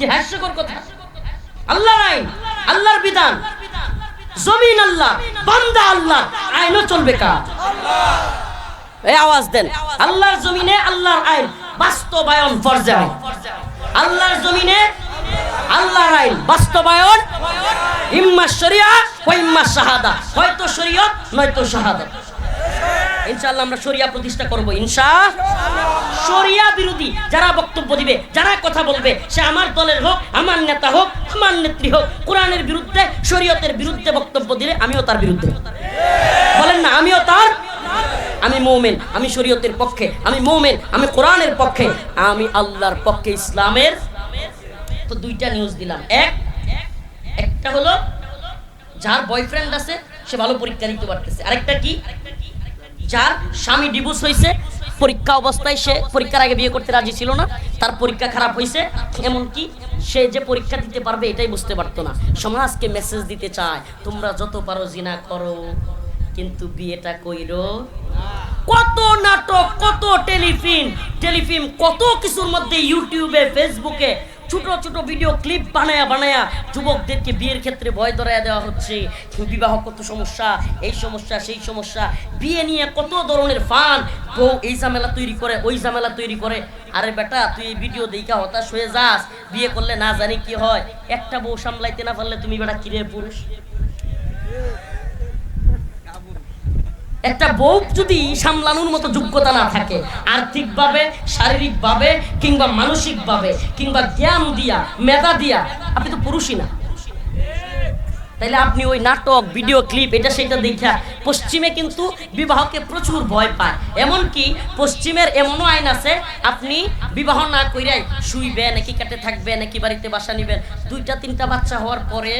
কি হাস্যকর কথা! আল্লাহর আইন, আল্লাহর বিধান, জমিন আল্লাহ, বান্দা আল্লাহ, আইনও চলবে কার? এই আওয়াজ দেন, আল্লাহর জমিনে আল্লাহর আইন বাস্তবায়ন ফরজে আইন। আল্লাহর জমিনে আল্লাহর আইন বাস্তবায়ন ইম্মা শরিয়া ওয়া ইম্মা শাহাদা, হয়তো শরীয়ত নয়তো শাহাদাত। ইনশাআল্লাহ আমরা শরিয়া প্রতিষ্ঠা করব ইনশাআল্লাহ। শরিয়া বিরোধী যারা বক্তব্য দিবে, যারা কথা বলবে, সে আমার দলের হোক, আমার নেতা হোক, আমার নেত্রী হোক, কোরআনের বিরুদ্ধে, শরীয়তের বিরুদ্ধে বক্তব্য দিলে আমিও তার বিরুদ্ধে। বলেন না, আমিও তার। আমি মুমিন, আমি শরীয়তের পক্ষে, আমি মুমিন, আমি কোরআনের পক্ষে, আমি আল্লাহর পক্ষে, ইসলামের। তো দুইটা নিউজ দিলাম। একটা হলো যার বয়ফ্রেন্ড আছে সে ভালো পরীক্ষা দিতে পারতেছে। আরেকটা কি, যার স্বামী ডিভোর্স হয়েছে, পরীক্ষা অবস্থায় সে পরীক্ষার আগে বিয়ে করতে রাজি ছিল না, তার পরীক্ষা খারাপ হয়েছে, এমনকি সে যে পরীক্ষা দিতে পারবে এটাই বুঝতে পারতো না। সমাজকে মেসেজ দিতে চায়, তোমরা যত পারো জিনা করো কিন্তু বিয়েটা কইরো। কত নাটক, কত টেলিফিল্ম, কত কিছুর মধ্যে ইউটিউবে, ফেসবুকে ছোট ছোট ভিডিও ক্লিপ বানায়া যুবকদেরকে বিয়ের ক্ষেত্রে ভয় ধরাইয়া দেওয়া হচ্ছে। বিবাহ কত সমস্যা, এই সমস্যা সেই সমস্যা, বিয়ে নিয়ে কত ধরনের ফান, বউ এই ঝামেলা তৈরি করে, ওই ঝামেলা তৈরি করে। আরে বেটা, তুই এই ভিডিও দেখা হতাশ হয়ে যাস, বিয়ে করলে না জানি কি হয়। একটা বউ সামলাইতে না পারলে তুমি বেটা কিরে পুরুষ? একটা বউ যদি সামলানোর মতো যোগ্যতা না থাকে, আর্থিকভাবে, শারীরিকভাবে, কিংবা মানসিকভাবে, কিংবা জ্ঞান দিয়া, মেধা দিয়া, আপনি তো পুরুষই না। তাইলে আপনি ওই নাটক, ভিডিও ক্লিপ, এটা সেটা দেখা পশ্চিমে কিন্তু বিবাহকে প্রচুর ভয় পায়। এমনকি পশ্চিমের এমনও আইন আছে, আপনি বিবাহ না কইরাই শুইবে নাকি কাটে থাকবে নাকি বাড়িতে বাসা নিবেন, 2-3টা বাচ্চা হওয়ার পরে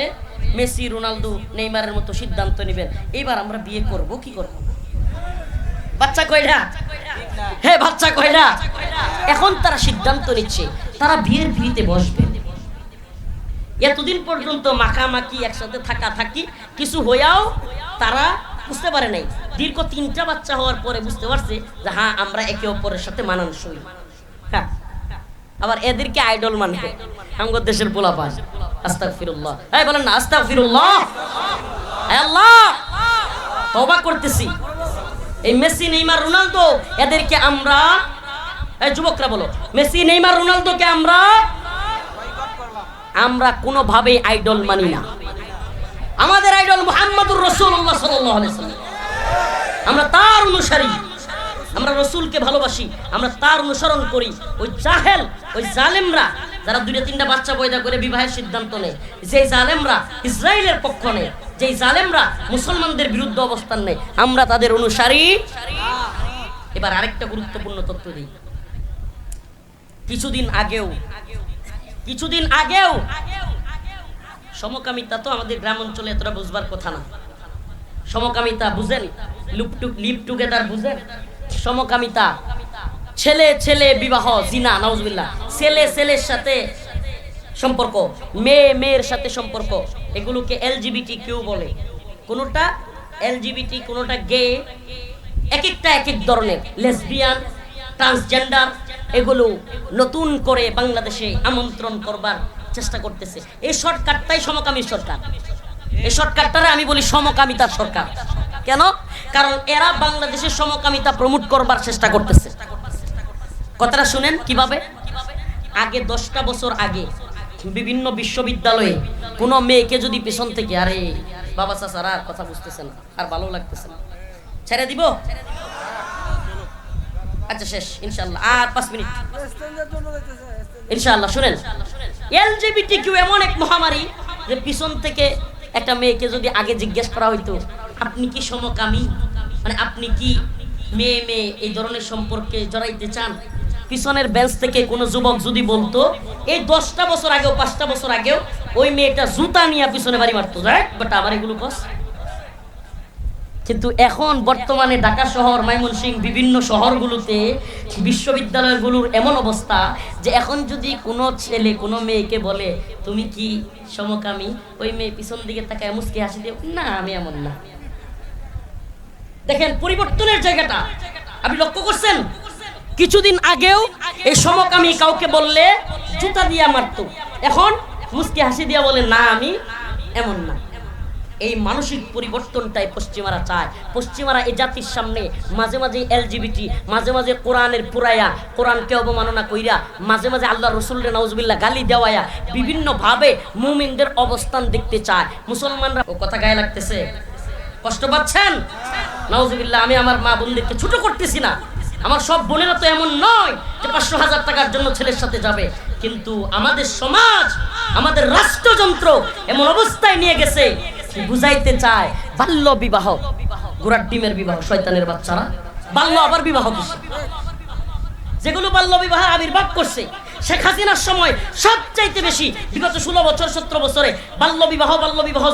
মেসি, রোনালদো, নেইমারের মতো সিদ্ধান্ত নেবেন, এবার আমরা বিয়ে করব। কি করব? বাচ্চা কয়টা? হ্যাঁ, বাচ্চা কয়টা? এখন তারা সিদ্ধান্ত নিচ্ছে, তারা বিয়ের পিড়িতে বসবে। এতদিন পর্যন্ত মাখামাখি, একসাথে থাকি কিছু হইয়াও তারা বুঝতে পারে নাই। দীর্ঘ 3টা বাচ্চা হওয়ার পরে বুঝতে পারছে যে হ্যাঁ, আমরা একে অপরের সাথে মানানসই। হ্যাঁ, আবার এদেরকে আইডল মানে আমাদের দেশের পোলাপান। আস্তাগফিরুল্লাহ। এই বলেন না আস্তাগফিরুল্লাহ। আল্লাহ, তওবা করতেছি। এই মেসি, নেইমার, রোনালদো, এদেরকে আমরা, এই যুবকরা বলো, মেসি, নেইমার, রোনালদোকে আমরা কোনোভাবেই আইডল মানি না। আমাদের আইডল মুহাম্মদুর রাসূলুল্লাহ সাল্লাল্লাহু আলাইহি ওয়াসাল্লাম। আমরা তার অনুসারী, আমরা রাসূলকে ভালোবাসি, আমরা তার অনুসরণ করি। ওই জাহেল, ওই জালেমরা যারা 2-3টা বাচ্চা পয়দা করে বিবাহের সিদ্ধান্ত নেয়, যেই জালেমরা ইসরায়েলের পক্ষ নেয়, যেই জালেমরা মুসলমানদের বিরুদ্ধে অবস্থান নেয়, আমরা তাদের অনুসারী। এবার আরেকটা গুরুত্বপূর্ণ তথ্য দিই। কিছুদিন আগেও সমকামিতা তো আমাদের গ্রাম অঞ্চলে এতটা বুঝবার কথা না। সমকামিতা বুঝেন? লিভ টুগেদার বুঝেন? সমকামিতা, ছেলে বিবাহ, জিনা, নাউজুবিল্লাহ, ছেলের সাথে সম্পর্ক, মেয়ের সাথে সম্পর্ক, এগুলোকে LGBTQ বলে। কোনটা LGBT, কোনটা গে, এক একটা এক এক ধরনের, লেসবিয়ান, ট্রান্সজেন্ডার, এগুলো নতুন করে বাংলাদেশে আমন্ত্রণ করবার চেষ্টা করতেছে। এই শর্টকাটটাই সমকামী সরকার। এই শর্টকাটটারে আমি বলি সমকামিতার সরকার। কেন? কারণ এরা বাংলাদেশের সমকামিতা প্রমোট করবার চেষ্টা করতেছে। কথাটা শুনেন কিভাবে। আগে 10টা বছর আগে বিভিন্ন বিশ্ববিদ্যালয়ে কোনো মেয়েকে যদি পেছন থেকে, আরে বাবা চাচারা কথা বুঝতেছে না, আর ভালো লাগতেছে না, ছেড়ে দিব, আচ্ছা শেষ ইনশাআল্লাহ, আর 5 মিনিট ইনশাআল্লাহ। শুনেন, LGBTQ এমন এক মহামারী যে পিছন থেকে একটা মেয়েকে যদি আগে জিজ্ঞেস করা হইতো আপনি কি সমকামী, মানে আপনি কি মেয়ে এই ধরনের সম্পর্কে জড়াইতে চান, পিছনের বেঞ্চ থেকে কোনো যুবক যদি বলতো, এই 10টা বছর আগেও, 5টা বছর আগেও ওই মেয়েটা জুতা নিয়ে পিছনে বাড়ি মারতো, রাইট? বাট আবার এগুলো কস। কিন্তু এখন বর্তমানে ঢাকা শহর, ময়মনসিংহ, বিভিন্ন শহরগুলোতে বিশ্ববিদ্যালয়গুলোর এমন অবস্থা যে এখন যদি কোনো ছেলে কোনো মেয়েকে বলে তুমি কি সমকামী, ওই মেয়ে পিছন দিকে তাকায় মুচকি হাসি দিয়ে, না আমি এমন না। দেখেন পরিবর্তনের জায়গাটা আপনি লক্ষ্য করছেন? কিছুদিন আগেও এই সমকামী কাউকে বললে জুতা দিয়ে মারতো, এখন মুস্কি হাসি দিয়া বলে না আমি এমন না। এই মানসিক পরিবর্তনটাই পশ্চিমারা চায়। পশ্চিমারা এই জাতির সামনে মাঝে মাঝে এলজিবিটি, মাঝে মাঝে কোরআনের পুরাইয়া, কোরআনকে অবমাননা কইরা, মাঝে মাঝে আল্লাহ রসুলের নাউজুবিল্লাহ গালি দেওয়ায়া বিভিন্নভাবে মুমিনদের অবস্থান দেখতে চায়। মুসলমানরা ও কথা গায়ে লাগতেছে, কষ্ট পাচ্ছেন? নাউজুবিল্লাহ। আমি আমার মা বোনদেরকে ছোট করতেছি না, আমার সব বোনেরা তো এমন নয় যে 500,000 টাকার জন্য ছেলের সাথে যাবে, কিন্তু আমাদের সমাজ, আমাদের রাষ্ট্রযন্ত্র এমন অবস্থায় নিয়ে গেছে, বুঝাইতে চায় বাল্য বিবাহ, গোড়ার ডিমের বিবাহ, শয়তানের বাচ্চারা বাল্য আবার বিবাহ করছে। যেগুলো বাল্য বিবাহ আবির্ভাব করছে শেখ হাসিনার সময় সবচাইতে বেশি, বিগত 16 বছর 17 বছরে বাল্য বিবাহ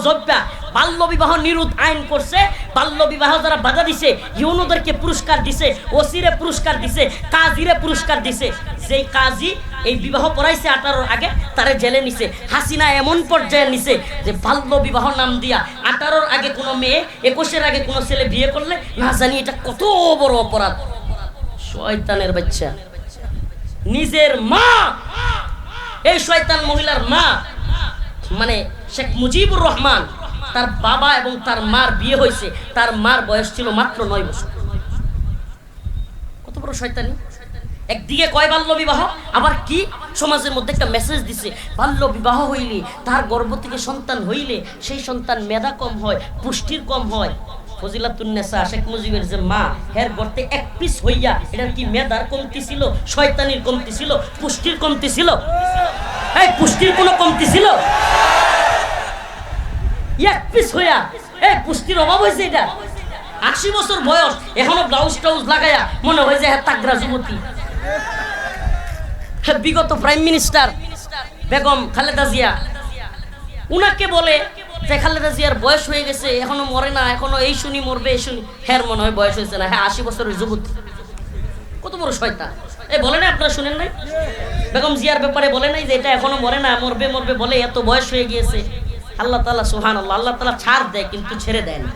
জব্বা, বাল্য বিবাহ নিরোধ আইন করছে। বাল্য বিবাহ যারা বাধা দিছে ইউনুদেরকে পুরস্কার দিছে, ওসিরে পুরস্কার দিছে, কাজীরে পুরস্কার দিছে। যেই কাজী এই বিবাহ পড়াইছে 18 আগে তারে জেলে নিছে। হাসিনা এমন পর্যায়ে নিছে যে বাল্য বিবাহ নাম দিয়া 18 আগে কোনো মেয়ে, 21 আগে কোনো ছেলে বিয়ে করলে না জানি এটা কত বড় অপরাধ। শয়তানের বাচ্চা, নিজের মা, এই শয়তান মহিলার মা মানে শেখ মুজিবুর রহমান, তার বাবা এবং তার মার বিয়ে হয়েছে, তার মার বয়স ছিল মাত্র 9 বছর। কত বড় শয়তানি! একদিকে কয় বাল্য বিবাহ, আবার কি সমাজের মধ্যে একটা মেসেজ দিছে বাল্য বিবাহ হইলে, তার গর্ভ থেকে সন্তান হইলে সেই সন্তান মেধা কম হয়, পুষ্টির কম হয়। ফজিলাতুন্নেসা শেখ মুজিবের যে মা, হের গর্তে এক পিস হইয়া, এটার কি মেধার কমতি ছিল, শয়তানির কমতি ছিল, পুষ্টির কমতি ছিল? এই পুষ্টির কোনো কমতি ছিল? এক পিস হইয়া এই পুষ্টির অভাব হয়েছে। এটা 80 বছর বয়স, এখনো ব্লাউজ টাউজ লাগাইয়া মনে হয় যে তাগড়া যুবতী। বিগত প্রাইম মিনিস্টার বেগম খালেদা জিয়া, উনাকে বলে যে খালেদা জিয়ার বয়স হয়ে গেছে, এখনো মরে না, এখনো এই শুনি মরবে, এই শুনি। হ্যাঁ মনে হয় বয়স হয়েছে না, হ্যাঁ 80 বছরের যুবতী। কত বড় শয়তান! এই বলে না, আপনারা শুনেন নাই বেগম জিয়ার ব্যাপারে বলে নাই যে এটা এখনো মরে না, মরবে মরবে বলে, এত বয়স হয়ে গিয়েছে। আল্লাহ তাআলা সুবহানাল্লাহ, আল্লাহ তাআলা ছাড় দেয় কিন্তু ছেড়ে দেয় না।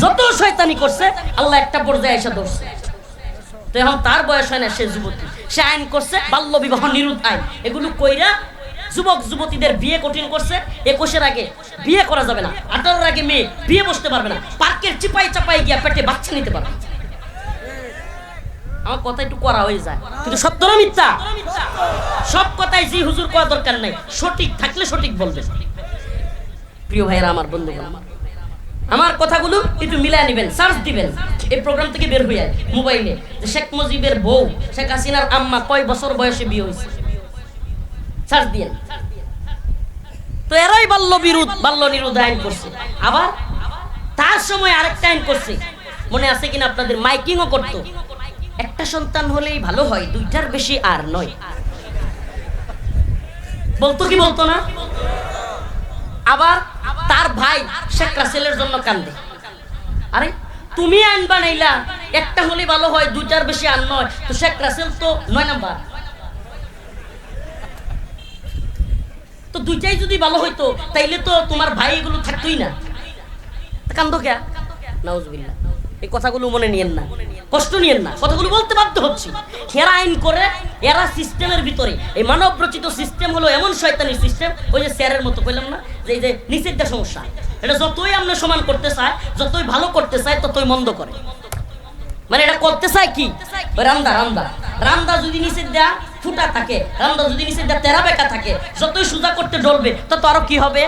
যত শয়তানি করছে আল্লাহ একটা পর্যায়ে এসে ধরছে। তো এখন তার বয়স হয় না, সে যুবতী, সে আইন করছে বাল্য বিবাহ নিরোধ আইন। এগুলো কইরা যুবক যুবতীদের বিয়ে কঠিন করছে। 21 আগে বিয়ে করা যাবে না, 18 আগে মেয়ে বিয়ে বসতে পারবে না, পার্কের চিপাই চাপাই গিয়া পেটে বাচ্চা নিতে পারবে। আমার কথা একটু করা হয়ে যায়, কিন্তু সত্য না মিথ্যা? সব কথাই জি হুজুর করা দরকার নাই, সঠিক থাকলে সঠিক বলবেন। প্রিয় ভাইয়েরা, আমার বন্ধুগণ, আমার কথাগুলো একটু মিলায় নেবেন, সার্চ দিবেন এই প্রোগ্রাম থেকে বের হয়ে মোবাইলে, যে শেখ মুজিবের বউ শেখ হাসিনার আম্মা কয় বছর বয়সে বিয়ে হয়েছে, সার্চ দিয়েন। তো এরাই বাল্য নিরোধ আইন করছে। আবার তার সময় আরেকটা আইন করছে, মনে আছে কিনা আপনাদের? মাইকিংও করতো, একটা সন্তান হলেই ভালো হয়, 2টার বেশি আর নয়। বলতো কি বলতো না? আবার তার ভাই শেখ রাসেলের জন্য কান্দে, আরে তুমি আইন বানাইলা একটা হলে ভালো হয়, 2টার বেশি আর নয়, তো শেখ রাসেল তো 9 নাম্বার, তো 2টাই যদি ভালো হইতো তাইলে তো তোমার ভাই এগুলো থাকতোই না, কান্দো কে? নাউজুবিল্লাহ। এই কথাগুলো মনে নিয়েন না, কষ্ট নিয়েন না, কথাগুলো বলতে বাধ্য হচ্ছি। এরা আইন করে, এরা সিস্টেমের ভিতরে, এই মানব রচিত সিস্টেম হলো এমন শয়তানি সিস্টেম, ওই যে স্যারের মতো কইলাম না যে এই যে নিষেধ সমস্যা, এটা যতই আমরা সমান করতে চায়, যতই ভালো করতে চায়, ততই মন্দ করে। মানে এটা করতে চায় কি? রান্দা যদি নিষেধ দেয়া ফুটা থাকে, রান্দা যদি নিষেধ দেয়া তেরা বেকা থাকে, যতই সোজা করতে ডলবে তত আরো কি হবে?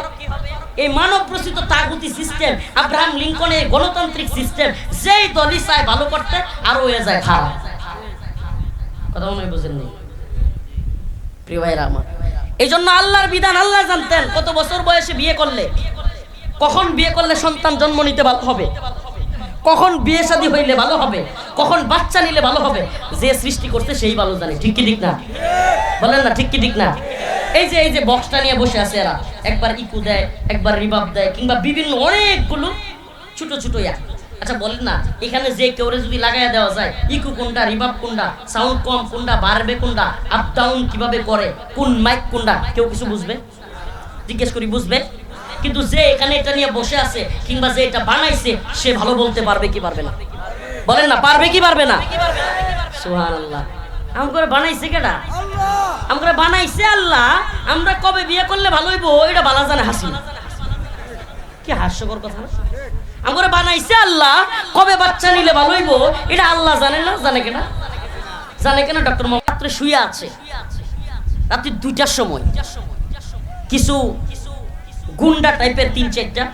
এই মানব রচিত তাগুতি সিস্টেম, আব্রাহাম লিঙ্কনের গণতান্ত্রিক সিস্টেম, যেই দলই চায় ভালো করতে আরো হয়ে যায় খারাপ। কথা মনে বুঝেন নি প্রিয় ভাইরা আমার? এই জন্য আল্লাহর বিধান আল্লাহ জানতেন কত বছর বয়সে বিয়ে করলে, কখন বিয়ে করলে সন্তান জন্ম নিতে ভালো হবে, কখন বিয়ে শাদী হইলে ভালো হবে, কখন বাচ্চা নিলে ভালো হবে। যে সৃষ্টি করতে সেই ভালো জানে, ঠিক কি ঠিক না? বলেন না ঠিক কি ঠিক না? এই যে বক্সটা নিয়ে বসে আছে এরা, একবার ইকু দেয়, একবার রিবাব দেয়, কিংবা বিভিন্ন অনেকগুলো ছোট ছোট ইয়া। আচ্ছা বলেন না, এখানে যে কেউরে যদি লাগাইয়া দেওয়া যায়, ইকু কোনটা, রিবাব কোনটা, সাউন্ড কম কোনটা, বাড়বে কোনটা, আপ ডাউন কিভাবে করে, কোন মাইক কোনটা, কেউ কিছু বুঝবে? জিজ্ঞেস করি, বুঝবে? কিন্তু যে এখানে এটা নিয়ে বসে আছে কিংবা যে এটা বানাইছে, সে ভালো বলতে পারবে কি পারবে না? বলেন না, পারবে কি পারবে না? সুবহানাল্লাহ। আমগরে বানাইছে কেডা? আমগরে বানাইছে আল্লাহ। আমরা কবে বিয়ে করলে ভালো হইব এটা বালা জানে হাসিনা। কি হাস্যকর কথা না? আমগরে বানাইছে আল্লাহ, কবে বাচ্চা নিলে ভালো হইব এটা আল্লাহ জানে না? জানে কেনা? জানে কেন? ডক্টর মোহাম্মদ রাত্রে শুয়ে আছে, রাত্রি 2টার সময় কিছু গুন্ডা টাইপের 3-4টা,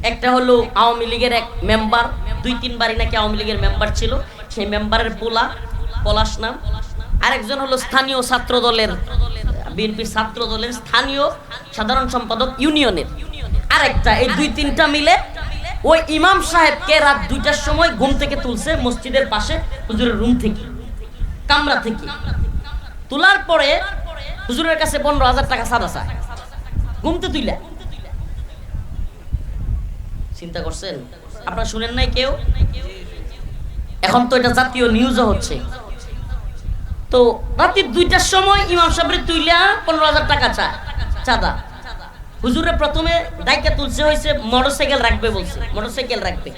একটা হলো আওয়ামী লীগের এক মেম্বার, 2-3 বারই নাকি আওয়ামী লীগের মেম্বার ছিল, সেই মেম্বারের পোলা পলাশ নাম, আরেকজন হলো স্থানীয় ছাত্র দলের, বিএনপির ছাত্র দলের স্থানীয় সাধারণ সম্পাদক ইউনিয়নের আরেকটা, এই 2-3টা মিলে ওই ইমাম সাহেবকে রাত 2টার সময় ঘুম থেকে তুলছে মসজিদের পাশে হুজুরের রুম থেকে, কামরা থেকে তোলার পরে হুজুরের কাছে 15,000 টাকা চাঁদা চায় ঘুমতে তুইলা। চিন্তা করছেন আপনারা? শুনেন নাই কেউ? এখন তো এটা জাতীয় নিউজও হচ্ছে। তো রাত্রি 2টার সময় ইমাম সাহেবের তুইলা 15,000 টাকা চায় চাঁদা। হুজুরে প্রথমে দায়িত্ব তুলছে হয়েছে মোটরসাইকেল রাখবে, বলছে মোটরসাইকেল রাখবে,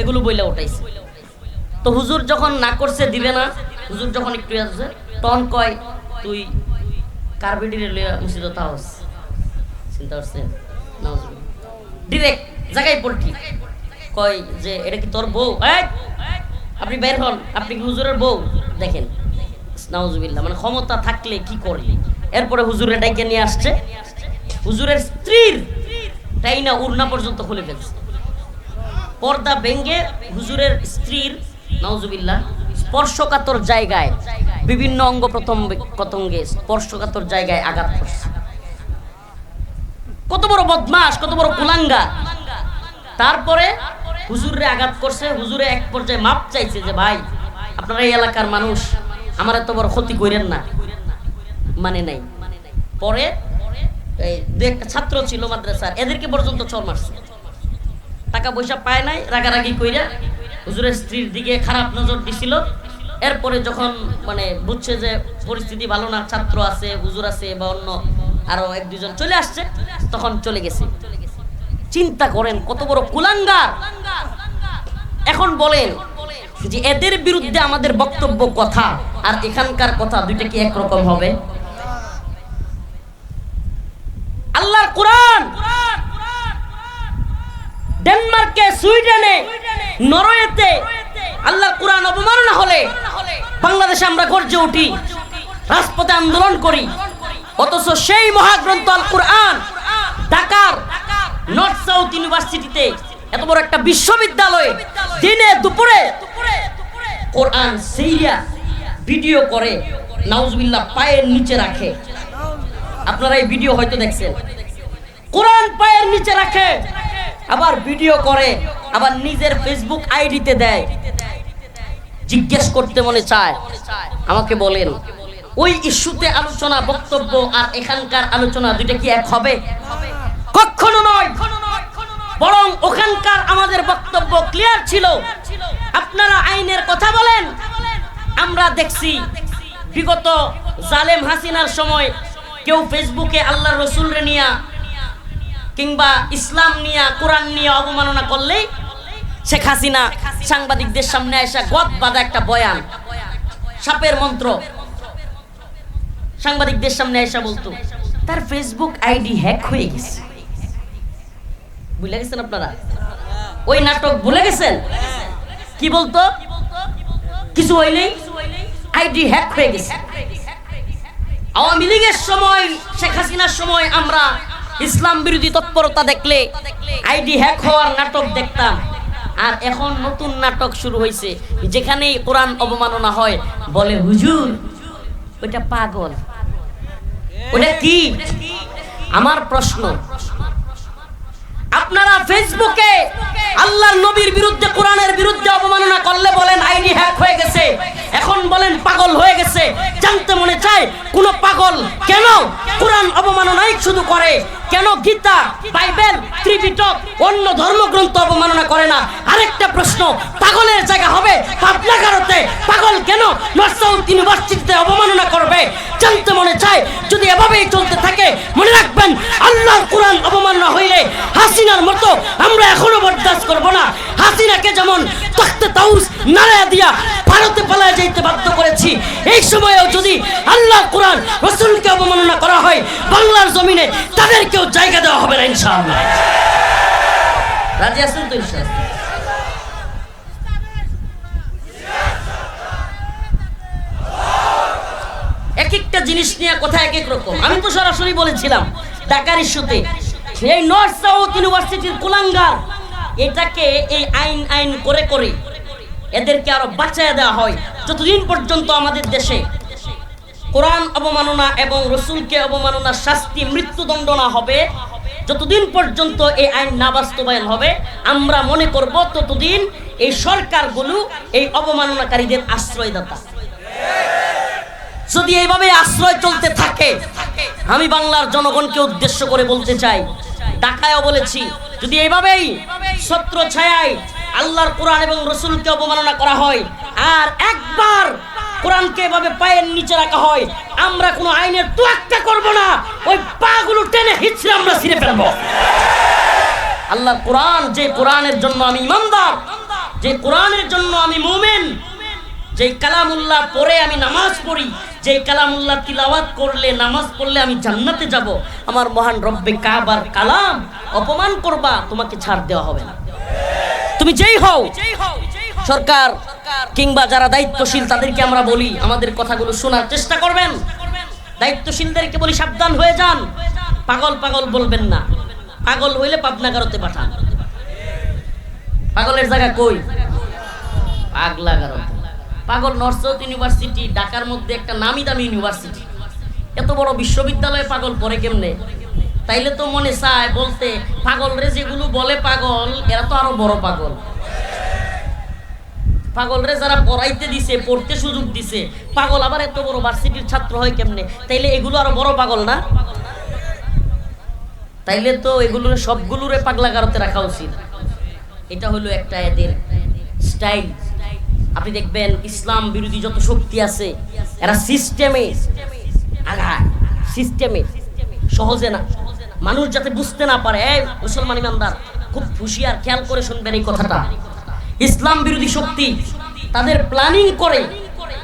এগুলো বইলা উঠাইছে। তো হুজুর যখন না করছে দিবে না, হুজুর যখন একটু আসছে তখন কয় তুই কার্বেটিরে লইয়া মসজিদে তাওস। চিন্তা করছেন? ডিরেক্ট জায়গায় পড়ছি, কয় যে এটা কি তোর বউ? আপনি বের হন, আপনি কি হুজুরের বউ? দেখেন নাউজুবিল্লাহ, মানে ক্ষমতা থাকলে কি করে। এরপরে হুজুরের ডাইকে নিয়ে আসছে, হুজুরের স্ত্রীর তাই না উড়না পর্যন্ত খুলে ফেলছে, পর্দা ভেঙ্গে হুজুরের স্ত্রীর নাউজুবিল্লাহ স্পর্শকাতর জায়গায়, বিভিন্ন অঙ্গ প্রত্যঙ্গে স্পর্শকাতর জায়গায় আঘাত করছে। কত বড় বদমাশ, কত বড় কুলাঙ্গা। তারপরে হুজুরে আঘাত করছে, হুজুরে এক পর্যায়ে মাপ চাইছে যে ভাই আপনারা এই এলাকার মানুষ, আমার এত বড় ক্ষতি করেন না, মানে নাই। পরে এই 2-1টা ছাত্র ছিল মাদ্রাসার, এদেরকে পর্যন্ত চর মারছে, টাকা পয়সা পায় নাই, রাগারাগি কইরা হুজুরের স্ত্রীর দিকে খারাপ নজর দিছিল। এরপরে যখন মানে বুঝছে যে পরিস্থিতি ভালো না, ছাত্র আছে, হুজুর আছে বা অন্য আরো 1-2 জন চলে আসছে, তখন চলে গেছে। চিন্তা করেন কত বড় কুলাঙ্গার। এখন বলেন যে এদের বিরুদ্ধে আমাদের বক্তব্য কথা আর এখানকার কথা দুইটা কি একরকম হবে? আল্লাহর কোরআন ডেনমার্কে, সুইডেনে, নরওয়েতে আল্লাহর কোরআন অবমাননা হলে বাংলাদেশে আমরা গর্জে উঠি, রাজপথে আন্দোলন করি। অথচ সেই মহাগ্রন্থ আল কোরআন ঢাকার নর্থ সাউথ ইউনিভার্সিটিতে, এত বড় একটা বিশ্ববিদ্যালয়ে দিনে দুপুরে কোরআন সেইয়া ভিডিও করে নাউজুবিল্লাহ পায়ের নিচে রাখে। আপনারা এই ভিডিও হয়তো দেখছেন, কোরআন পায়ের নিচে রাখে, আবার ভিডিও করে, আবার নিজের ফেসবুক আইডিতে দেয়। জিজ্ঞেস করতে মনে চায়, আমাকে বলেন ওই ইস্যুতে আলোচনা বক্তব্য আর এখানকার আলোচনা দুইটা কি এক হবে? কখনো নয়। বরং ওখানকার আমাদের বক্তব্য ক্লিয়ার ছিল। আপনারা আইনের কথা বলেন, আমরা দেখছি বিগত জালেম হাসিনার সময় কেউ ফেসবুকে আল্লাহর রাসূলরে নিয়া কিংবা ইসলাম নিয়া, কোরআন নিয়ে অবমাননা করলেই শেখ হাসিনা সাংবাদিকদের সামনে এসে গদ বাঁধা একটা বয়ান, সাপের মন্ত্র, সাংবাদিকদের সামনে এসে বলতো তার ফেসবুক আইডি হ্যাক হয়ে গেছে। ভুলে গেছেন আপনারা? ওই নাটক ভুলে গেছেন? কি বলতো? কিছু হইলেই আইডি হ্যাক হয়ে গেছে। আওয়ামী লীগের সময়, শেখ হাসিনার সময় আমরা ইসলাম বিরোধী তৎপরতা দেখলে আইডি হ্যাক হওয়ার নাটক দেখতাম। আর এখন নতুন নাটক শুরু হয়েছে, যেখানেই কোরআন অবমাননা হয় বলে হুজুর ওইটা পাগল, ওটা কি? আমার প্রশ্ন, আপনারা ফেসবুকে আল্লাহর নবীর বিরুদ্ধে, কোরআনের বিরুদ্ধে অবমাননা করলে বলেন আইডি হ্যাক হয়ে গেছে, এখন বলেন পাগল হয়ে গেছে। জানতে মনে চায় কোন পাগল কেন কোরআন অবমাননাই শুধু করে, কেন গীতা, বাইবেল, ত্রিপিটক, অন্য ধর্মগ্রন্থ অবমাননা করে না? আরেকটা প্রশ্ন, পাগলের জায়গা হবে পাবনাগারতে, পাগল কেন নর্থ সাউথ ইউনিভার্সিটিতে অবমাননা করবে? জানতে মনে চায়। যদি এভাবেই চলতে থাকে মনে রাখবেন আল্লাহর কোরআন অবমাননা হইলে হাসিনার মতো আমরা এখনো বরদাস্ত করব না। হাসিনাকে যেমন তখতে তাউস নারায়া দিয়া ভারতে পালায় যাইতে বাধ্য করেছি। এই সময়েও যদি আল্লাহ কোরআন রাসূলকে অবমাননা করা হয়, বাংলার জমিনে তাদেরকেও জায়গা দেওয়া হবে না ইনশাআল্লাহ। রাজি আছেন তো ইনশাআল্লাহ? এক একটা জিনিস নিয়ে কথা এক এক রকম। আমি তো সরাসরি বলেছিলাম ঢাকার ইস্যুতে, এই নর্থ সাউথ ইউনিভার্সিটির কুলাঙ্গার, এটাকে এই আইন করে করে এদেরকে আরো বাঁচায় দেওয়া হয়। যতদিন পর্যন্ত আমাদের দেশে কোরআন অবমাননা এবং রসুলকে অবমাননার শাস্তি মৃত্যুদণ্ড না হবে, যতদিন পর্যন্ত এই আইন না বাস্তবায়ন হবে, আমরা মনে করব ততদিন এই সরকারগুলো এই অবমাননাকারীদের আশ্রয়দাতা। যদি এইভাবে আশ্রয় চলতে থাকে, আমি বাংলার জনগণকে উদ্দেশ্য করে বলতে চাই, ঢাকায়ও বলেছি, যদি এইভাবেই ছত্র ছায়ায় আল্লাহর কোরআন এবং রসুলকে অবমাননা করা হয় আর একবার কোরআনকে এভাবে পায়ের নিচে রাখা হয়, আমরা কোনো আইনের তোয়াক্কা করব না, ওই পাগুলো টেনে হিচড়ে আমরা ছিঁড়ে ফেলবো। আল্লাহর কোরআন, যে কোরআনের জন্য আমি ইমানদার, যে কোরআনের জন্য আমি মুমিন, যে কালামুল্লাহ পড়ে আমি নামাজ পড়ি, যে কালামুল্লাহ তিলাওয়াত করলে নামাজ পড়লে আমি জান্নাতে যাব, আমার মহান রব্বে কাবার কালাম অপমান করবা, তোমাকে ছাড় দেওয়া হবে না। তুমি যেই হও, সরকার কিংবা যারা দায়িত্বশীল তাদেরকে আমরা বলি, আমাদের কথাগুলো শোনার চেষ্টা করবেন। দায়িত্বশীলদেরকে বলি, সাবধান হয়ে যান, পাগল পাগল বলবেন না। পাগল হইলে পাবনাগারতে পাঠান। পাগলের জায়গা কই? পাগলাগারতে। পাগল নর্থ সাউথ ইউনিভার্সিটি, ঢাকার মধ্যে একটা নামি দামি ইউনিভার্সিটি, এত বড় বিশ্ববিদ্যালয়ে পাগল পড়ে কেমনে? তাইলে তো মনে চায় বলতে, পাগল রে যেগুলো বলে পাগল, এরা তো আরো বড় পাগল। পাগল রে যারা পড়াইতে দিছে, পড়তে সুযোগ দিছে, পাগল আবার এত বড় ভার্সিটির ছাত্র হয় কেমনে? তাইলে এগুলো আরো বড় পাগল না? তাইলে তো এগুলোর সবগুলোরে পাগলাগারতে রাখা উচিত। এটা হলো একটা এদের স্টাইল। আপনি দেখবেন ইসলাম বিরোধী যত শক্তি আছে, এরা সিস্টেমে আগায়, সিস্টেমে, সহজে না। মানুষ যাতে বুঝতে না পারে, এই মুসলমান ইমানদার খুব হুঁশিয়ার, খেয়াল করে শুনবেন এই কথাটা। ইসলাম বিরোধী শক্তি তাদের প্ল্যানিং করে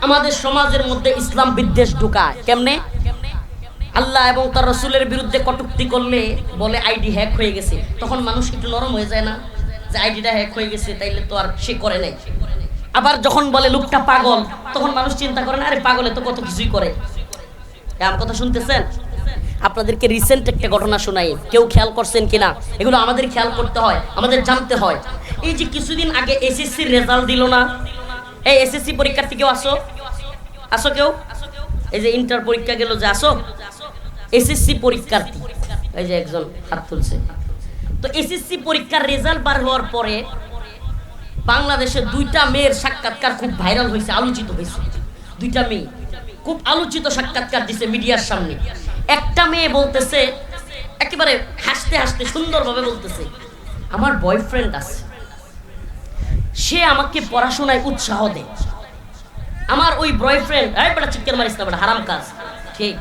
আমাদের সমাজের মধ্যে ইসলাম বিদ্বেষ ঢুকায়। কেমনে? আল্লাহ এবং তার রসুলের বিরুদ্ধে কটূক্তি করলে বলে আইডি হ্যাক হয়ে গেছে, তখন মানুষ একটু নরম হয়ে যায় না, যে আইডিটা হ্যাক হয়ে গেছে, তাইলে তো আর সে করে নাই। আবার যখন বলে লোকটা পাগল, তখন মানুষ চিন্তা করে না, আরে পাগলে তো কত কিছুই করে। আমার কথা শুনতেছেন? আপনাদেরকে রিসেন্ট একটা ঘটনা শোনাই, কেউ খেয়াল করছেন কিনা? এগুলো আমাদের খেয়াল করতে হয়, আমাদের জানতে হয়। এই যে কিছুদিন আগে এসএসসির রেজাল্ট দিল না, এই এসএসসি পরীক্ষার্থী কেউ আসো কেউ? এই যে ইন্টার পরীক্ষা গেল, যে আসো, এসএসসি পরীক্ষার্থী, এই যে একজন হাত তুলছে। তো এসএসসি পরীক্ষার রেজাল্ট বার হওয়ার পরে বাংলাদেশে দুইটা মেয়ের সাক্ষাৎকার খুব ভাইরাল হয়েছে, আলোচিত হয়েছে। দুইটা মেয়ে খুব আলোচিত সাক্ষাৎকার দিছে মিডিয়ার সামনে। একটা মেয়ে বলতেছে, একেবারে হাসতে হাসতে সুন্দরভাবে বলতেছে, আমার বয়ফ্রেন্ড আছে, সে আমাকে পড়াশোনায় উৎসাহ দেয়। আমার ওই বয়ফ্রেন্ড, এই বেটা চিৎকার মারিস না বেটা, হারাম কাজ। ঠিক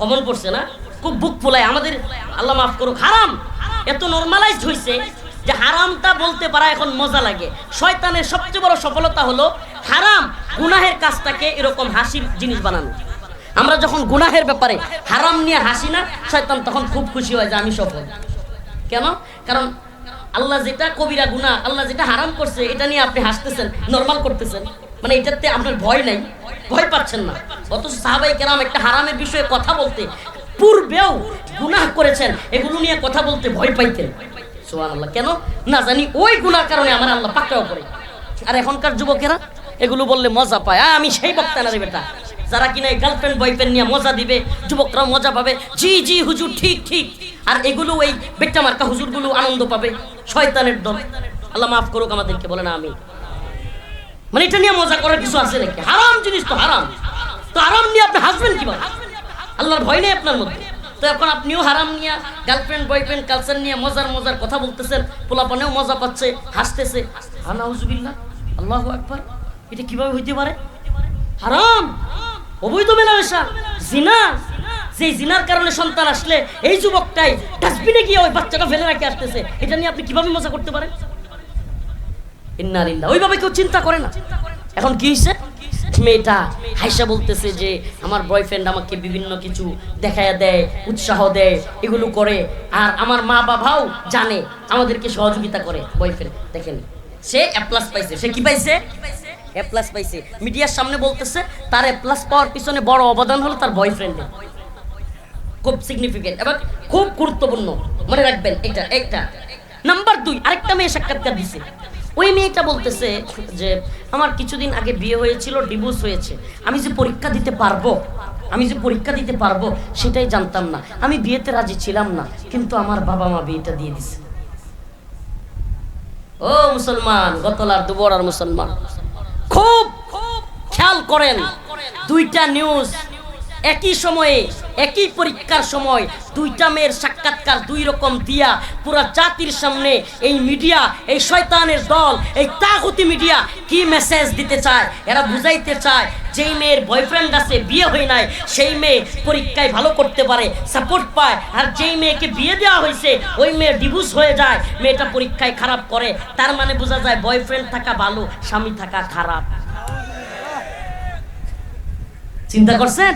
কমন পড়ছে না? খুব বুক ফোলায় আমাদের, আল্লাহ মাফ করুক, হারাম এত নরমালাইজড হয়েছে যে হারামটা বলতে পারা এখন মজা লাগে। শয়তানের সবচেয়ে বড় সফলতা হলো হারাম গুনাহের কাজটাকে এরকম হাসির জিনিস বানানো। আমরা যখন গুনাহের ব্যাপারে হারাম নিয়ে হাসি না, শয়তান তখন খুব খুশি হয় যে আমি সফল। কেন? কারণ আল্লাহ যেটা কবিরা গুনাহ, আল্লাহ যেটা হারাম করছে, এটা নিয়ে আপনি হাসতেছেন, নরমাল করতেছেন, মানে এটাতে আপনার ভয় নাই, ভয় পাচ্ছেন না। অথচ সাহাবায়ে কেরাম একটা হারামের বিষয়ে কথা বলতে, পূর্বেও গুনাহ করেছেন, এগুলো নিয়ে কথা বলতে ভয় পাইতেন। সুবহানাল্লাহ। কেন? না জানি ওই গুনার কারণে আমার আল্লাহ পাকড়াও করে। আর এখনকার যুবকেরা এগুলো বললে মজা পায়। আমি সেই বক্তা না রে বেটা, যারা কিনা গার্লফ্রেন্ড বয়ফ্রেন্ড নিয়ে মজা দিবে, যুবকরাও মজা পাবে, জি জি হুজুর ঠিক ঠিক, আর এগুলো ওই বেটা মার্কা হুজুরগুলো আনন্দ পাবে। শয়তানের দল, আল্লাহ মাফ করুক আমাদেরকে, বলে না আমি, মানে এটা নিয়ে মজা করার কিছু আছে নাকি? হারাম জিনিস তো হারাম, তো হারাম নিয়ে আপনি হাসবেন কিভাবে? আল্লাহর ভয় নেই আপনার মধ্যে। তো এখন আপনিও হারাম নিয়ে, গার্লফ্রেন্ড বয়ফ্রেন্ড কালচার নিয়ে মজার মজার কথা বলতেছেন, পোলাপানেও মজা পাচ্ছে, হাসতেছে। আনাউযুবিল্লাহ, আল্লাহু আকবার। এটা কিভাবে হইতে পারে? হারাম, অবৈধ মেলামেশা, জিনা। যে জিনার কারণে সন্তান আসলে এই যুবকটাই ডাস্টবিনে গিয়ে ওই বাচ্চাটা ফেলে রাখে আসতেছে, এটা নিয়ে আপনি কিভাবে মজা করতে পারেন? ইন্না লিল্লাহ। ওইভাবে কেউ চিন্তা করে না। এখন কি হয়েছে, মেয়েটা হাইসা বলতেছে যে আমার বয়ফ্রেন্ড আমাকে বিভিন্ন কিছু দেখায়া দেয়, উৎসাহ দেয়, এগুলো করে, আর আমার মা বাবাও জানে, আমাদেরকে সহযোগিতা করে। বয়ফ্রেন্ড দেখেন, সে এ প্লাস পাইছে। সে কি পাইছে? এ প্লাস পাইছে। মিডিয়ার সামনে বলতেছে তার এ প্লাস পাওয়ার পিছনে বড় অবদান হলো তার বয়ফ্রেন্ডের। খুব সিগনিফিকেন্ট এবং খুব গুরুত্বপূর্ণ, মনে রাখবেন এটা একটা। নাম্বার 2, আরেকটা মেয়ে সাক্ষাৎকার দিছে। ওই মেয়েটা বলতেছে যে আমার কিছুদিন আগে বিয়ে হয়েছিল, ডিভোর্স হয়েছে, আমি যে পরীক্ষা দিতে পারবো সেটাই জানতাম না। আমি বিয়েতে রাজি ছিলাম না, কিন্তু আমার বাবা মা বিয়েটা দিয়ে দিছে। ও মুসলমান, গতলার দুবরার মুসলমান, খুব খেয়াল করেন, দুইটা নিউজ একই সময়ে, একই পরীক্ষার সময় দুইটা মেয়ের সাক্ষাৎকার দুই রকম দিয়া পুরা জাতির সামনে এই মিডিয়া, এই শয়তানের দল, এই তাগুতি মিডিয়া কি মেসেজ দিতে চায়? এরা বুঝাইতে চায় যেই মেয়ের বয়ফ্রেন্ড আছে, বিয়ে হয় নাই, সেই মেয়ে পরীক্ষায় ভালো করতে পারে, সাপোর্ট পায়, আর যেই মেয়েকে বিয়ে দেওয়া হয়েছে ওই মেয়ে ডিভোর্স হয়ে যায়, মেয়েটা পরীক্ষায় খারাপ করে। তার মানে বোঝা যায় বয়ফ্রেন্ড থাকা ভালো, স্বামী থাকা খারাপ। চিন্তা করছেন?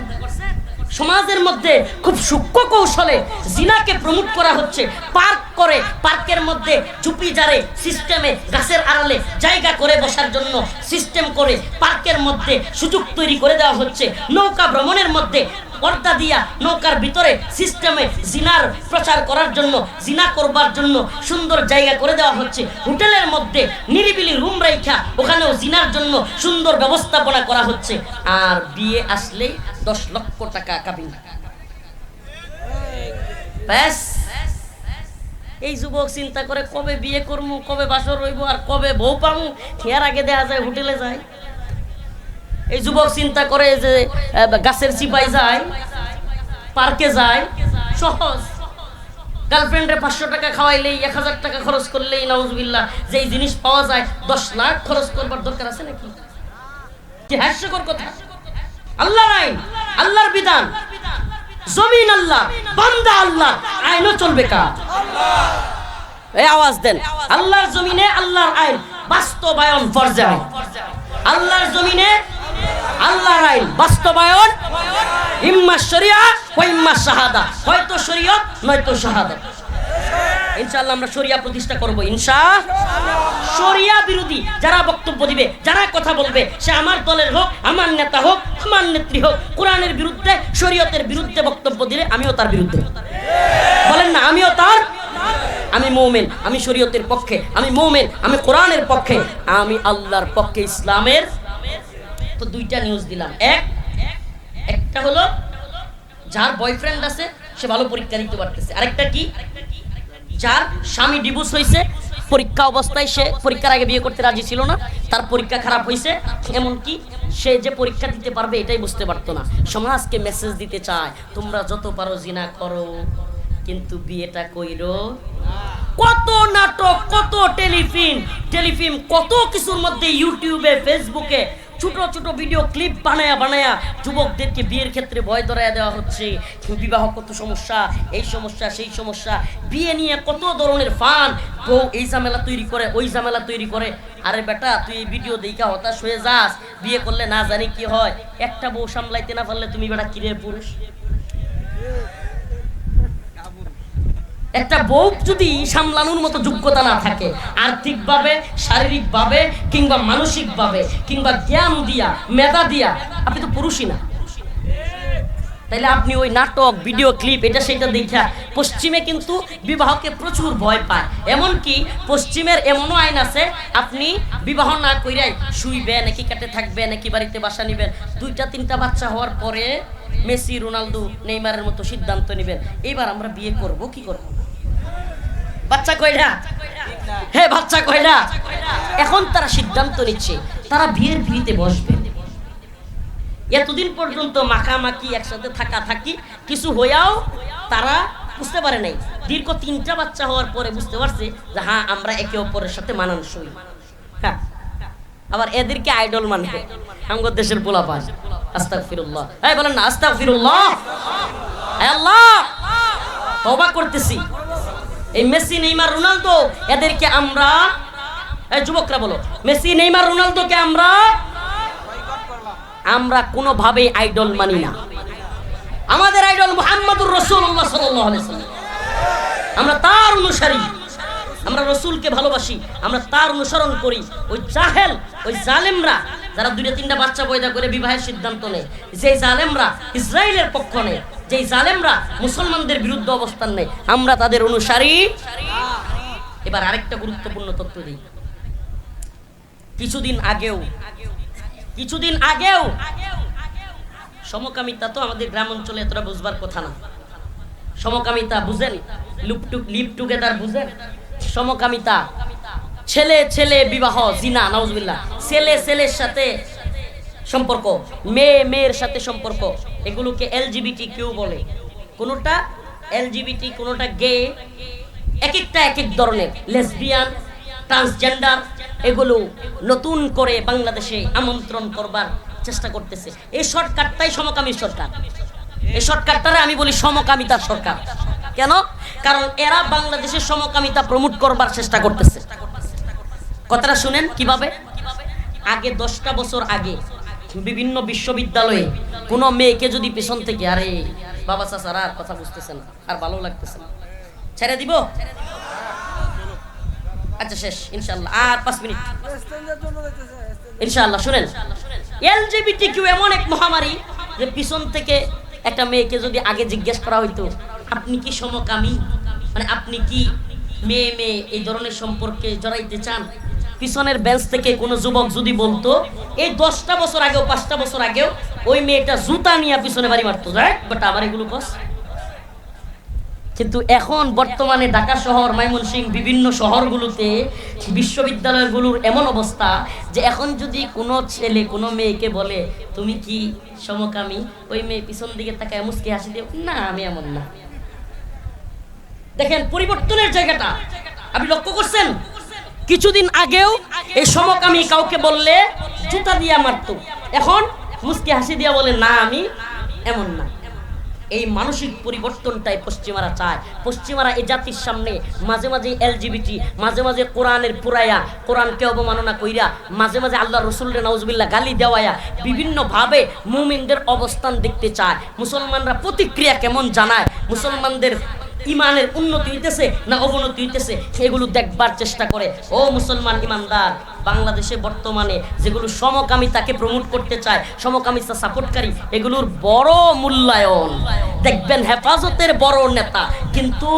সমাজের মধ্যে খুব সূক্ষ্ম কৌশলে জিনাকে প্রমোট করা হচ্ছে। পার্ক করে, পার্কের মধ্যে চুপি জারে সিস্টেমে গাছের আড়ালে জায়গা করে বসার জন্য সিস্টেম করে পার্কের মধ্যে সুযোগ তৈরি করে দেওয়া হচ্ছে। নৌকা ভ্রমণের মধ্যে পর্দা দিয়া নৌকার ভিতরে সিস্টেমে জিনার প্রচার করার জন্য, জিনা করবার জন্য সুন্দর জায়গা করে দেওয়া হচ্ছে। হোটেলের মধ্যে নিরিবিলি রুম রাইখা ওখানেও জিনার জন্য সুন্দর ব্যবস্থাপনা করা হচ্ছে। আর বিয়ে আসলেই 10 লক্ষ টাকা কাবিন। ব্যাস, এই যুবক চিন্তা করে কবে বিয়ে করবো, কবে বাসর রইব, আর কবে বউ পামু, এর আগে দেখা যায় হোটেলে যায়। এই যুবক চিন্তা করে যে গাছের চিপাই যায়, পার্কে যায়, সহজ। গার্লফ্রেন্ডে 500 টাকা খাওয়াইলেই, 1000 টাকা খরচ করলেই নাউজুবিল্লাহ যেই জিনিস পাওয়া যায় 10 লাখ খরচ করবার দরকার আছে নাকি? কি হাস্যকর কথা। আল্লাহর আইন, আল্লাহর বিধান, জমিন আল্লাহ, বান্দা আল্লাহ, আইনও চলবে কার? এই আওয়াজ দেন, আল্লাহর জমিনে আল্লাহর আইন বাস্তবায়ন ফরজ আইন। আল্লাহর জমিনে আল্লাহর আইন বাস্তবায়ন, ইম্মা শরিয়া ওয়া ইম্মা শাহাদা, হয়তো শরীয়ত নয়তো শাহাদাত। ইনশাআল্লাহ আমরা শরিয়া প্রতিষ্ঠা করব ইনশাআল্লাহ। শরিয়া বিরোধী যারা বক্তব্য দিবে, যারা কথা বলবে, সে আমার দলের হোক, আমার নেতা হোক, আমার নেত্রী হোক, কোরআনের বিরুদ্ধে, শরীয়তের বিরুদ্ধে বক্তব্য দিলে আমিও তার বিরুদ্ধে। বলেন না, আমিও তার। আমি মুমিন, আমি শরীয়তের পক্ষে, আমি মুমিন, আমি কোরআনের পক্ষে, আমি আল্লাহর পক্ষে, ইসলামের। তো দুইটা নিউজ দিলাম। একটা হলো যার বয়ফ্রেন্ড আছে সে ভালো পরীক্ষা দিতে পারতেছে। আরেকটা কি, যার স্বামী ডিভোর্স হয়েছে, পরীক্ষা অবস্থায় সে পরীক্ষার আগে বিয়ে করতে রাজি ছিল না, তার পরীক্ষা খারাপ হয়েছে, এমনকি সে যে পরীক্ষা দিতে পারবে এটাই বুঝতে পারতো না। সমাজকে মেসেজ দিতে চায় তোমরা যত পারো জিনা করো, কিন্তু বিয়েটা কইরো। কত নাটক, কত টেলিফিল্ম, কত কিছুর মধ্যে ইউটিউবে, ফেসবুকে ছোট ছোট ভিডিও ক্লিপ বানায়া যুবকদেরকে বিয়ের ক্ষেত্রে ভয় ধরাইয়া দেওয়া হচ্ছে। বিবাহ কত সমস্যা, এই সমস্যা, সেই সমস্যা, বিয়ে নিয়ে কত ধরনের ফান। বউ এই ঝামেলা তৈরি করে, ওই ঝামেলা তৈরি করে। আরে বেটা, তুই এই ভিডিও দেখা হতাশ হয়ে যাস, বিয়ে করলে না জানি কি হয়। একটা বউ সামলাইতে না পারলে তুমি বেটা কিরে পুরুষ? একটা বউ যদি সামলানোর মতো যোগ্যতা না থাকে, আর্থিকভাবে, শারীরিকভাবে, কিংবা মানসিকভাবে, কিংবা জ্ঞান দিয়া, মেধা দিয়া, আপনি তো পুরুষই না। তাইলে আপনি ওই নাটক, ভিডিও ক্লিপ, এটা সেটা দেখা পশ্চিমে কিন্তু বিবাহকে প্রচুর ভয় পায়। এমনকি পশ্চিমের এমনও আইন আছে, আপনি বিবাহ না কইরাই শুইবেন, নাকি কাটে থাকবেন, নাকি বাড়িতে বাসা নিবেন, 2-3টা বাচ্চা হওয়ার পরে মেসি, রোনালদো, নেইমারের মতো সিদ্ধান্ত নেবেন এইবার আমরা বিয়ে করব। কি করব? বাচ্চা কয়টা? হ্যাঁ, বাচ্চা কয়টা? এখন তারা সিদ্ধান্ত নিচ্ছে তারা বিয়ের পিড়িতে বসবে। এতদিন পর্যন্ত মাখামাখি, একসাথে থাকি কিছু হইয়াও তারা বুঝতে পারে নাই। দীর্ঘ 3টা বাচ্চা হওয়ার পরে বুঝতে পারছে যে হ্যাঁ, আমরা একে অপরের সাথে মানানসই। হ্যাঁ, আবার এদেরকে আইডল মানে আমগো দেশের পোলাপান। আস্তাগফিরুল্লাহ। এই বলেন না আস্তাগফিরুল্লাহ। আল্লাহ, তওবা করতেছি। এই মেসি, নেইমার, রোনালদো, এদেরকে আমরা এই যুবকরা বলো, মেসি নেইমার রোনালদোকে আমরা কোনোভাবেই আইডল মানি না। আমাদের আইডল মুহাম্মদুর রাসূলুল্লাহ সাল্লাল্লাহু আলাইহি ওয়াসাল্লাম। আমরা তার অনুসারী, আমরা রসুলকে ভালোবাসি, আমরা তার অনুসরণ করি। ওই জাহেল, ওই জালেমরা যারা 2-3টা বাচ্চা পয়দা করে বিবাহের সিদ্ধান্ত নেয়, যেই জালেমরা ইসরায়েলের পক্ষ নেয়, যেই জালেমরা মুসলমানদের বিরুদ্ধে অবস্থান নেয়, আমরা তাদের অনুসারী। এবার আরেকটা গুরুত্বপূর্ণ তথ্য দিই। কিছুদিন আগেও সমকামিতা তো আমাদের গ্রাম অঞ্চলে এতটা বুঝবার কথা না। সমকামিতা বুঝেন? লিভ টুগেদার বুঝেন? সমকামিতা, ছেলে ছেলে বিবাহ, জিনা, নাউজুবিল্লাহ, ছেলে ছেলের সাথে সম্পর্ক, মেয়ে মেয়ের সাথে সম্পর্ক, এগুলোকে এলজিবিটি কিউ বলে। কোনটা এলজিবিটি, কোনটা গে, এক একটা এক এক ধরনের, লেসবিয়ান, ট্রান্সজেন্ডার, এগুলো নতুন করে বাংলাদেশে আমন্ত্রণ করবার চেষ্টা করতেছে। এই সরকারটাই সমকামীর সরকার। এই সরকারটারে আমি বলি সমকামিতার সরকার। কেন? কারণ এরা বাংলাদেশের সমকামিতা প্রমোট করবার চেষ্টা করতেছে। কথাটা শুনেন কিভাবে। আগে 10টা বছর আগে বিভিন্ন বিশ্ববিদ্যালয়ে কোনো মেয়েকে যদি পেছন থেকে, আরে বাবা চাচারা আর কথা বুঝতেছেন, আর ভালো লাগতেছে না, ছেড়ে দিব, আচ্ছা শেষ ইনশাআল্লাহ, আর 5 মিনিট ইনশাআল্লাহ। শুনেন, এলজিবিটি কিউ এমন এক মহামারী যে পিছন থেকে একটা মেয়েকে যদি আগে জিজ্ঞেস করা হইতো আপনি কি সমকামী, মানে আপনি কি মেয়ে মেয়ে এই ধরনের সম্পর্কে জড়াইতে চান, পিছনের বেঞ্চ থেকে কোনো যুবক যদি বলতো, এই 10টা বছর আগেও 5টা বছর আগেও ওই মেয়েটা জুতা নিয়ে পিছনে বাড়ি মারতো, যায় বাট আমার এগুলো কস। কিন্তু এখন বর্তমানে ঢাকা শহর, ময়মনসিংহ, বিভিন্ন শহরগুলোতে বিশ্ববিদ্যালয়গুলোর এমন অবস্থা যে এখন যদি কোনো ছেলে কোনো মেয়েকে বলে তুমি কি সমকামী, ওই মেয়ে পিছন দিকে তাকায় মুচকি হাসি দিয়ে, না আমি এমন না। দেখেন পরিবর্তনের জায়গাটা আপনি লক্ষ্য করছেন? কিছুদিন আগেও এই সমকামী কাউকে বললে জুতা দিয়া মারতো, এখন মুচকি হাসি দিয়া বলে না আমি এমন না। এই মানসিক পরিবর্তনটাই পশ্চিমারা চায়। পশ্চিমারা এই জাতির সামনে মাঝে মাঝে এলজিবিটি, মাঝে মাঝে কোরআনের পুরাইয়া, কোরআনকে অবমাননা কইরা, মাঝে মাঝে আল্লাহ রসুলের নাউজুবিল্লাহ গালি দেওয়ায়া বিভিন্নভাবে মুমিনদের অবস্থান দেখতে চায়। মুসলমানরা প্রতিক্রিয়া কেমন জানায়, মুসলমানদের ইমানের উন্নতি হইতেছে না অবনতি হইতেছে, এগুলো দেখবার চেষ্টা করে। ও মুসলমান ইমানদার, বাংলাদেশে বর্তমানে যেগুলো সমকামিতাকে প্রমোট করতে চায়, সমকামিতা সাপোর্টকারী, এগুলোর বড় মূল্যায়ন দেখবেন হেফাজতের বড় নেতা কিন্তু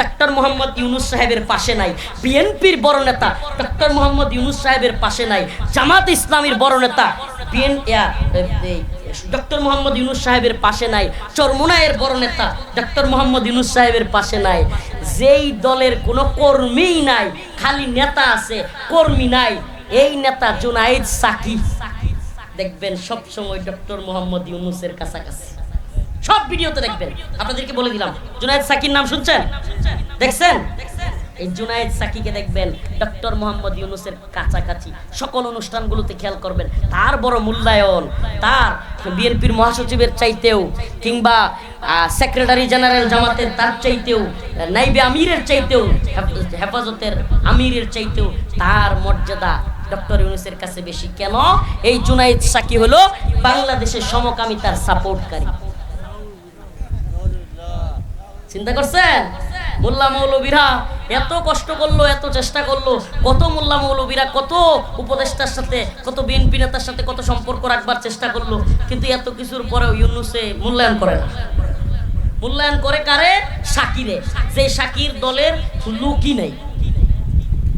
ডক্টর মোহাম্মদ ইউনুস সাহেবের পাশে নাই, বিএনপির বড় নেতা ডক্টর মোহাম্মদ ইউনুস সাহেবের পাশে নাই, জামাত ইসলামীর বড় নেতা ডক্টর মোহাম্মদ ইউনুস সাহেবের পাশে নাই, চরমোনাইয়ের বড় নেতা ডক্টর মোহাম্মদ ইউনুস সাহেবের পাশে নাই। যেই দলের কোনো কর্মীই নাই, খালি নেতা আছে, কর্মী নাই, এই নেতা জুনায়েদ সাকি দেখবেন সবসময় ডক্টর মোহাম্মদ ইউনুসের কাছাকাছি। সব ভিডিওতে দেখবেন। আপনাদেরকে বলে দিলাম, জুনায়েদ সাকির নাম শুনছেন, দেখছেন? এই জুনায়েদ সাকিকে দেখবেন ডক্টর মোহাম্মদ ইউনুসের কাছাকাছি। সকল অনুষ্ঠানগুলোতে খেয়াল করবেন, তার বড় মূল্যায়ন, তার বিএনপির মহাসচিবের চাইতেও, কিংবা সেক্রেটারি জেনারেল জামাতের তার চাইতেও, নাইবে আমিরের চাইতেও, হেফাজতের আমিরের চাইতেও তার মর্যাদা ডক্টর ইউনুসের কাছে বেশি। কেন? এই জুনায়েদ সাকি হলো বাংলাদেশের সমকামিতার সাপোর্টকারী। চিন্তা করছেন? মোল্লা মৌলবীরা এত কষ্ট করলো, এত চেষ্টা করলো, কত মোল্লা মৌলবীরা কত উপদেষ্টার সাথে, কত বিএনপি নেতার সাথে কত সম্পর্ক রাখবার চেষ্টা করলো, কিন্তু এত কিছুর পরেও ইউনুসে মূল্যায়ন করে না। মূল্যায়ন করে কারে? সাকিরে। যে সাকির দলের লোকই নেই,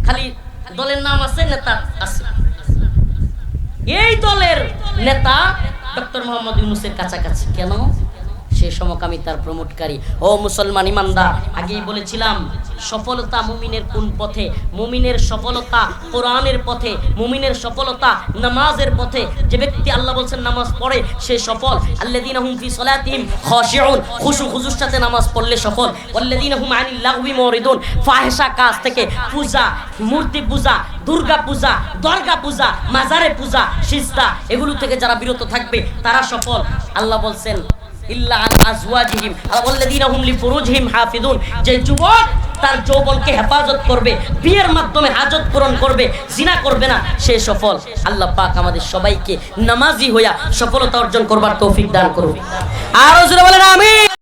খালি দলের নাম আছে, নেতা আছে। এই দলের নেতা ডক্টর মোহাম্মদ ইউনুসের কাছাকাছি। কেন? সে সমকামিতার প্রমোটকারী। ও মুসলমান ইমানদার, আগেই বলেছিলাম সফলতা মুমিনের কোন পথে? মুমিনের সফলতা কোরআনের পথে, মুমিনের সফলতা নামাজের পথে। যে ব্যক্তি আল্লাহ বলছেন নামাজ পড়ে সে সফল। আল্লাযীনা হুম ফি সালাতিহিম খাশিউন, খুশু খুজুর সাথে নামাজ পড়লে সফল। ওয়াল্লাযীনা হুম আনিল লাগবি মুরিদুন, ফাহিশা কাজ থেকে, পূজা, মূর্তি পূজা, দুর্গা পূজা, দরগা পূজা, মাজারে পূজা, সিজদা, এগুলো থেকে যারা বিরত থাকবে তারা সফল। আল্লাহ বলছেন ইল্লা আন আজওয়াজিহিম ওয়াল্লাযীনা হুম লিফুরুজিহিম হাফিজুন, যে যুবক তার যৌবনকে হেফাজত করবে, বিয়ের মাধ্যমে হাজত পূরণ করবে, জিনা করবে না, সে সফল। আল্লাহ পাক আমাদের সবাইকে নামাজি হইয়া সফলতা অর্জন করবার তৌফিক দান করুন। আরো জোরে বলেন আমিন।